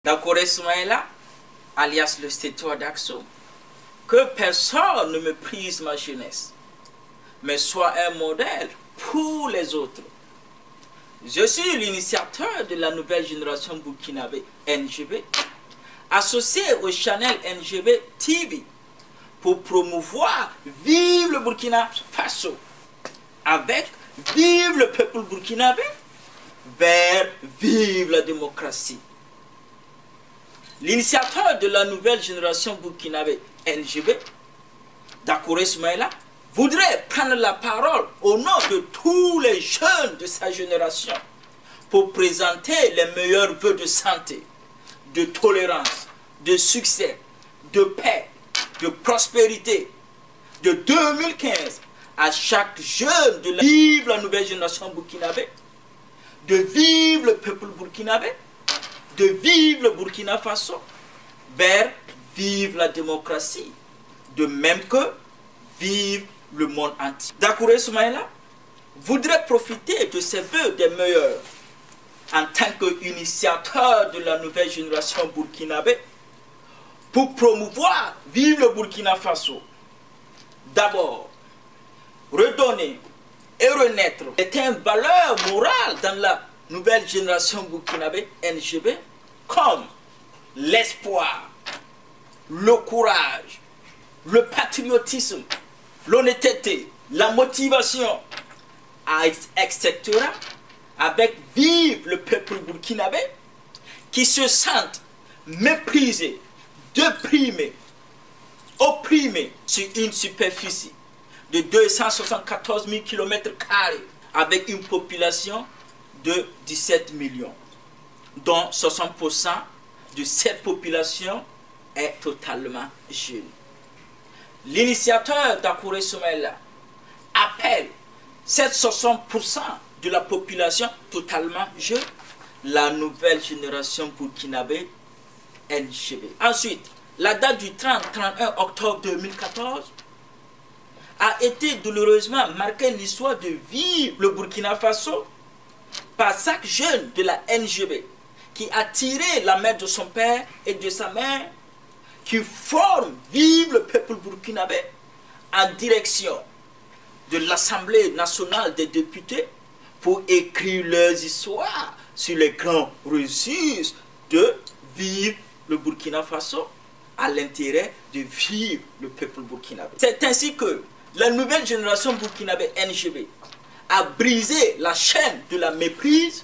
D'accord, Ismaïla, alias le Stétois d'Axo, que personne ne méprise ma jeunesse, mais soit un modèle pour les autres. Je suis l'initiateur de la nouvelle génération burkinabé NGB, associé au channel NGB TV, pour promouvoir Vive le Burkina Faso, avec Vive le peuple burkinabé, vers Vive la démocratie. L'initiateur de la nouvelle génération burkinabé NGB, D'accord Ismaïla, voudrait prendre la parole au nom de tous les jeunes de sa génération pour présenter les meilleurs vœux de santé, de tolérance, de succès, de paix, de prospérité de 2015 à chaque jeune de Vive la nouvelle génération burkinabé, de Vive le peuple burkinabé, de Vive le Burkina Faso, vers Vive la démocratie, de même que Vive le monde entier. Dakouré Soumaïla voudrait profiter de ces vœux des meilleurs en tant qu'initiateur de la nouvelle génération burkinabé pour promouvoir Vive le Burkina Faso. D'abord, redonner et renaître est une valeur morale dans la nouvelle génération burkinabé NGB, comme l'espoir, le courage, le patriotisme, l'honnêteté, la motivation, etc. avec Vive le peuple burkinabé qui se sentent méprisés, déprimés, opprimés sur une superficie de 274 000 km² avec une population de 17 millions, dont 60% de cette population est totalement jeune. L'initiateur Dakouré Soumaïla appelle cette 60% de la population totalement jeune la nouvelle génération burkinabé NGB. Ensuite, la date du 30-31 octobre 2014 a été douloureusement marquée l'histoire de Vive le Burkina Faso par chaque jeune de la NGB qui a tiré la main de son père et de sa mère, qui forment Vive le peuple burkinabé en direction de l'Assemblée nationale des députés pour écrire leurs histoires sur les grands registres de Vive le Burkina Faso à l'intérêt de Vive le peuple burkinabé. C'est ainsi que la nouvelle génération burkinabé NGB a brisé la chaîne de la méprise,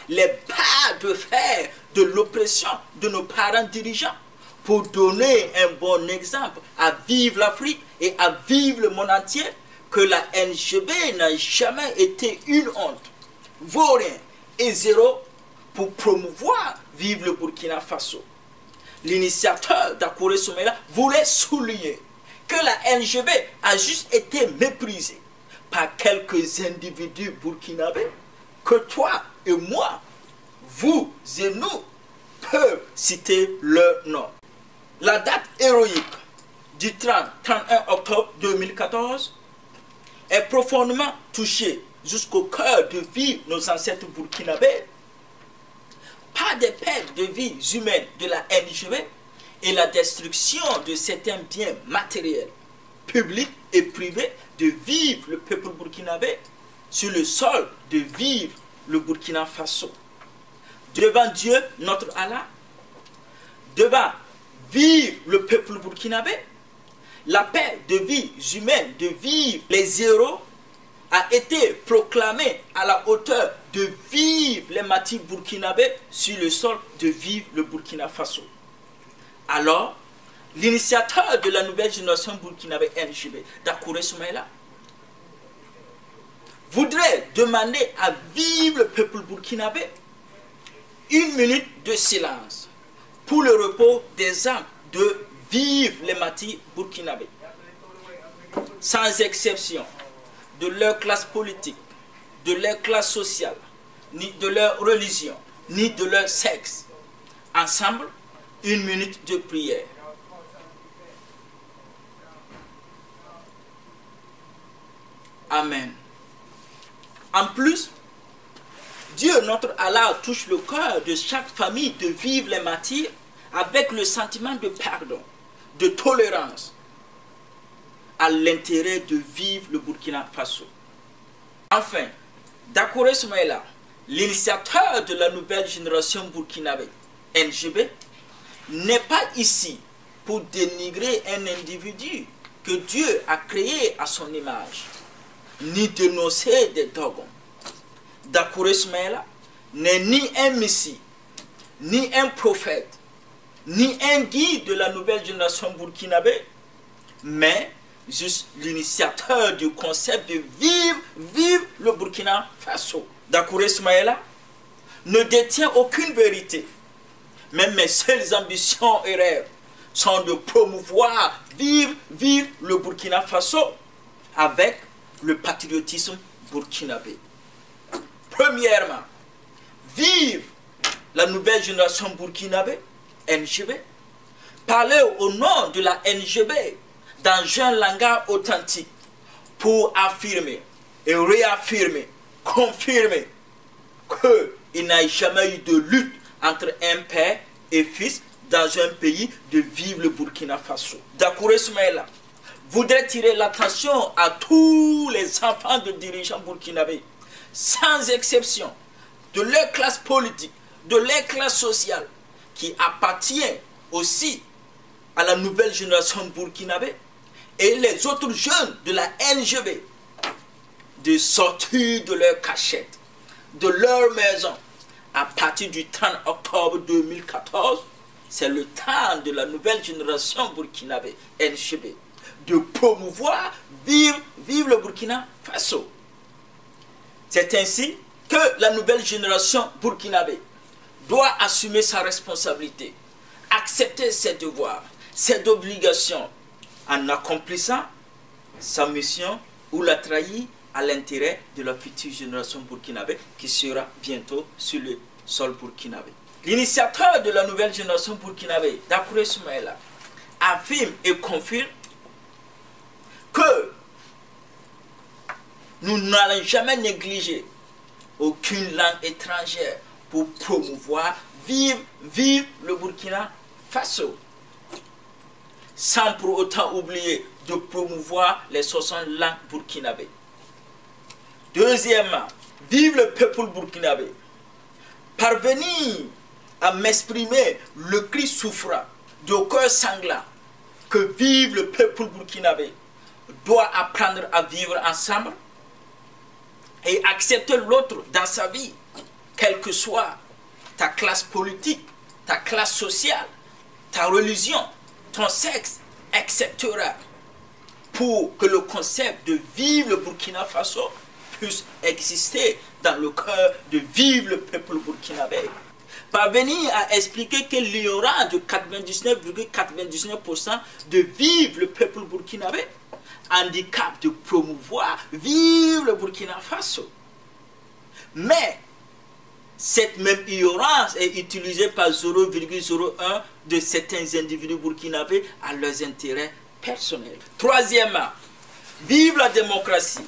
les barres de fer de l'oppression de nos parents dirigeants pour donner un bon exemple à Vive l'Afrique et à Vive le monde entier que la NGB n'a jamais été une honte, vaurien et zéro pour promouvoir Vive le Burkina Faso. L'initiateur Dakouré Soumaïla voulait souligner que la NGB a juste été méprisée par quelques individus burkinabés que toi et moi, vous et nous, peuvent citer leur nom. La date héroïque du 30-31 octobre 2014 est profondément touchée jusqu'au cœur de vie nos ancêtres burkinabés par des pertes de vies humaines de la NGB et la destruction de certains biens matériels, publics et privés de Vive le peuple burkinabé sur le sol de Vive le Burkina Faso. Devant Dieu, notre Allah, devant Vive le peuple burkinabé, la paix de vie humaine, de Vive les héros, a été proclamée à la hauteur de Vive les martyrs burkinabés sur le sol de Vive le Burkina Faso. Alors, l'initiateur de la nouvelle génération burkinabé NGB, Dakouré Soumaïla, voudrait demander à Vive le peuple burkinabé 1 minute de silence pour le repos des âmes de Vive les martyrs burkinabés, sans exception de leur classe politique, de leur classe sociale, ni de leur religion, ni de leur sexe. Ensemble, 1 minute de prière. Amen. En plus Dieu, notre Allah, touche le cœur de chaque famille de vivre les martyrs avec le sentiment de pardon, de tolérance, à l'intérêt de vivre le Burkina Faso. Enfin, Dakore Soumaïla, l'initiateur de la nouvelle génération burkinabé, NGB, n'est pas ici pour dénigrer un individu que Dieu a créé à son image, ni dénoncer des dogmes. Dakore Soumaïla n'est ni un messie, ni un prophète, ni un guide de la nouvelle génération burkinabé, mais juste l'initiateur du concept de vivre le Burkina Faso. Dakore Soumaïla ne détient aucune vérité, mais mes seules ambitions et rêves sont de promouvoir, vivre le Burkina Faso avec le patriotisme burkinabé. Premièrement, vive la nouvelle génération burkinabé, NGB, parler au nom de la NGB dans un langage authentique pour affirmer et réaffirmer, confirmer qu'il n'y a jamais eu de lutte entre un père et fils dans un pays de vivre le Burkina Faso. Dakore Soumaïla voudrait tirer l'attention à tous les enfants de dirigeants burkinabés, sans exception, de leur classe politique, de leur classe sociale, qui appartient aussi à la nouvelle génération burkinabé, et les autres jeunes de la NGB, de sortir de leur cachette, de leur maison, à partir du 30 octobre 2014, c'est le temps de la nouvelle génération burkinabé, NGB, de promouvoir, vivre le Burkina Faso. C'est ainsi que la nouvelle génération burkinabé doit assumer sa responsabilité, accepter ses devoirs, ses obligations, en accomplissant sa mission ou la trahir à l'intérêt de la future génération burkinabé qui sera bientôt sur le sol burkinabé. L'initiateur de la nouvelle génération burkinabé, Dakore Soumaïla, affirme et confirme que nous n'allons jamais négliger aucune langue étrangère pour promouvoir, vivre le Burkina Faso, sans pour autant oublier de promouvoir les 60 langues burkinabées. Deuxièmement, vive le peuple burkinabé. Parvenir à m'exprimer le cri souffrant, de cœur sanglant, que vive le peuple burkinabé, doit apprendre à vivre ensemble et accepter l'autre dans sa vie, quelle que soit ta classe politique, ta classe sociale, ta religion, ton sexe, etc. pour que le concept de vivre le Burkina Faso puisse exister dans le cœur de vivre le peuple burkinabé. Parvenir à expliquer qu'il y aura de 99,99% de vivre le peuple burkinabé, handicap de promouvoir, vivre le Burkina Faso. Mais cette même ignorance est utilisée par 0,01 de certains individus burkinabés à leurs intérêts personnels. Troisièmement, vive la démocratie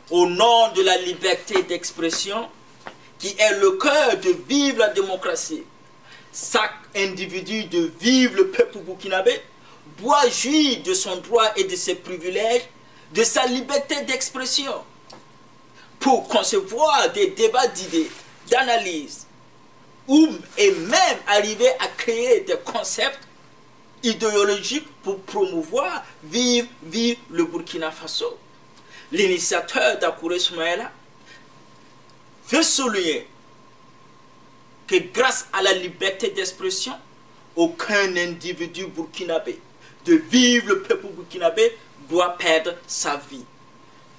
au nom de la liberté d'expression qui est le cœur de vivre la démocratie. Chaque individu de vivre le peuple burkinabé doit jouir de son droit et de ses privilèges, de sa liberté d'expression, pour concevoir des débats d'idées, d'analyse, et même arriver à créer des concepts idéologiques pour promouvoir, vivre le Burkina Faso. L'initiateur Dakore Soumaïla veut souligner que grâce à la liberté d'expression, aucun individu burkinabé de vivre le peuple burkinabé doit perdre sa vie,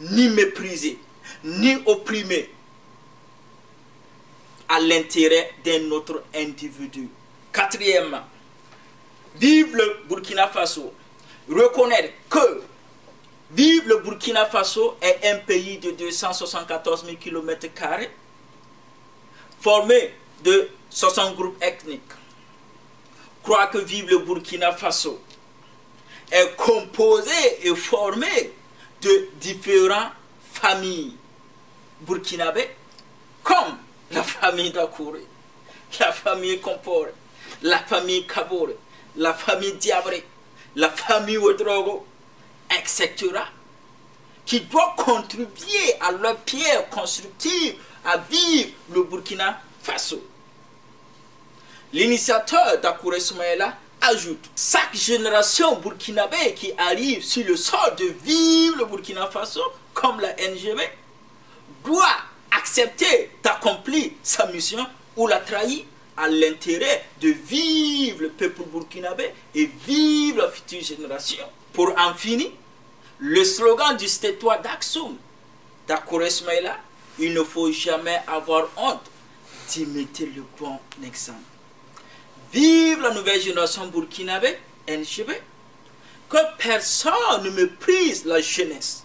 ni mépriser, ni opprimer à l'intérêt d'un autre individu. Quatrièmement, vive le Burkina Faso, reconnaître que vive le Burkina Faso est un pays de 274 000 km², formé de 60 groupes ethniques. Croire que vive le Burkina Faso est composé et formé de différentes familles burkinabées, comme la famille Dakouré, la famille Compore, la famille Kabore, la famille Diabré, la famille Ouedraogo, etc., qui doivent contribuer à leur pierre constructive à vivre le Burkina Faso. L'initiateur Dakouré Soumaïla ajoute: chaque génération burkinabé qui arrive sur le sol de vivre le Burkina Faso, comme la NGB, doit accepter d'accomplir sa mission ou la trahir à l'intérêt de vivre le peuple burkinabé et vivre la future génération. Pour en finir, le slogan du Stétois d'Aksum, Dakouré Soumaïla: il ne faut jamais avoir honte d'imiter le bon exemple. Vive la nouvelle génération burkinabé, NGB, que personne ne méprise la jeunesse,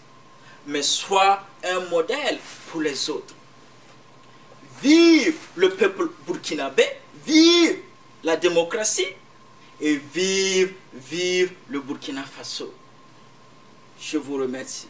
mais soit un modèle pour les autres. Vive le peuple burkinabé, vive la démocratie et vive le Burkina Faso. Je vous remercie.